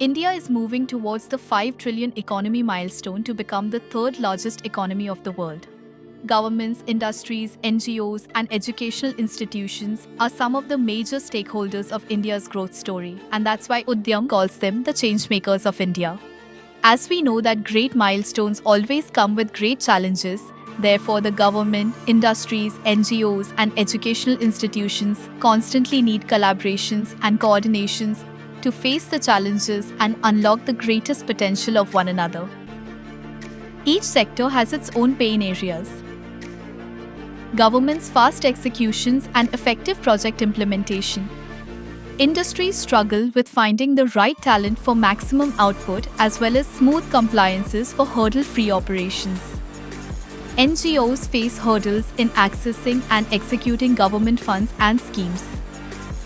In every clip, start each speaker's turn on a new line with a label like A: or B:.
A: India is moving towards the 5 trillion economy milestone to become the third largest economy of the world. Governments, industries, NGOs, and educational institutions are some of the major stakeholders of India's growth story, and that's why Udyam calls them the changemakers of India. As we know that great milestones always come with great challenges, therefore the government, industries, NGOs, and educational institutions constantly need collaborations and coordinations to face the challenges and unlock the greatest potential of one another. Each sector has its own pain areas. Government's fast executions and effective project implementation. Industries struggle with finding the right talent for maximum output as well as smooth compliances for hurdle-free operations. NGOs face hurdles in accessing and executing government funds and schemes.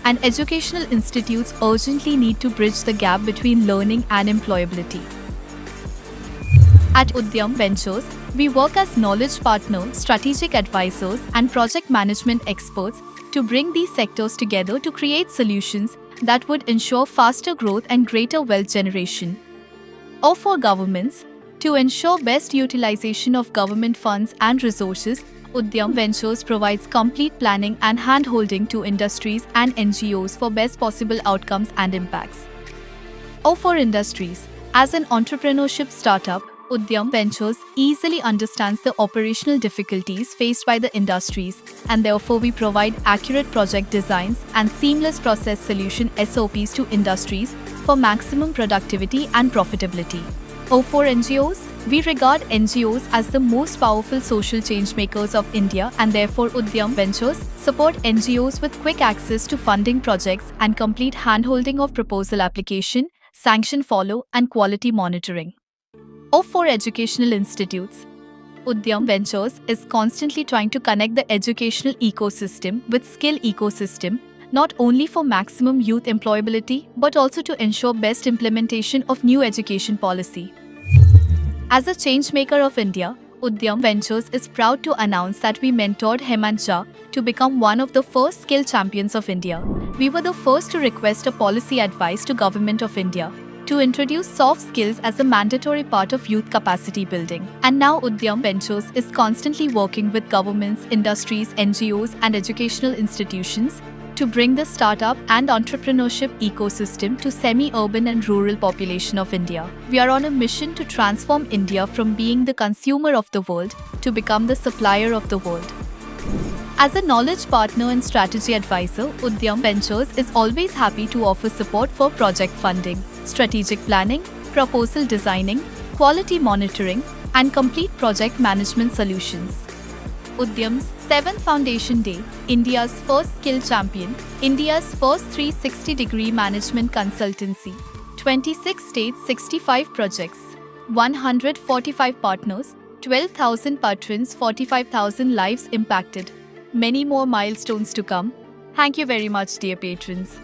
A: And educational institutes urgently need to bridge the gap between learning and employability. At Udyam Ventures, we work as knowledge partners, strategic advisors, and project management experts to bring these sectors together to create solutions that would ensure faster growth and greater wealth generation. Or for governments, to ensure best utilization of government funds and resources, Udyam Ventures provides complete planning and hand-holding to industries and NGOs for best possible outcomes and impacts. Or for industries, as an entrepreneurship startup, Udyam Ventures easily understands the operational difficulties faced by the industries, and therefore we provide accurate project designs and seamless process solution SOPs to industries for maximum productivity and profitability. Or for NGOs, we regard NGOs as the most powerful social change makers of India, and therefore Udyam Ventures support NGOs with quick access to funding projects and complete handholding of proposal application, sanction follow, and quality monitoring. Or for educational institutes, Udyam Ventures is constantly trying to connect the educational ecosystem with skill ecosystem, not only for maximum youth employability but also to ensure best implementation of new education policy. As a changemaker of India, Udyam Ventures is proud to announce that we mentored Hemant Jha to become one of the first skill champions of India. We were the first to request a policy advice to Government of India to introduce soft skills as a mandatory part of youth capacity building. And now Udyam Ventures is constantly working with governments, industries, NGOs, and educational institutions to bring the startup and entrepreneurship ecosystem to semi-urban and rural population of India. We are on a mission to transform India from being the consumer of the world to become the supplier of the world. As a knowledge partner and strategy advisor, Udyam Ventures is always happy to offer support for project funding, strategic planning, proposal designing, quality monitoring, and complete project management solutions. Udyam's 7th Foundation Day, India's first skill champion, India's first 360-degree management consultancy, 26 states, 65 projects, 145 partners, 12,000 patrons, 45,000 lives impacted. Many more milestones to come. Thank you very much, dear patrons.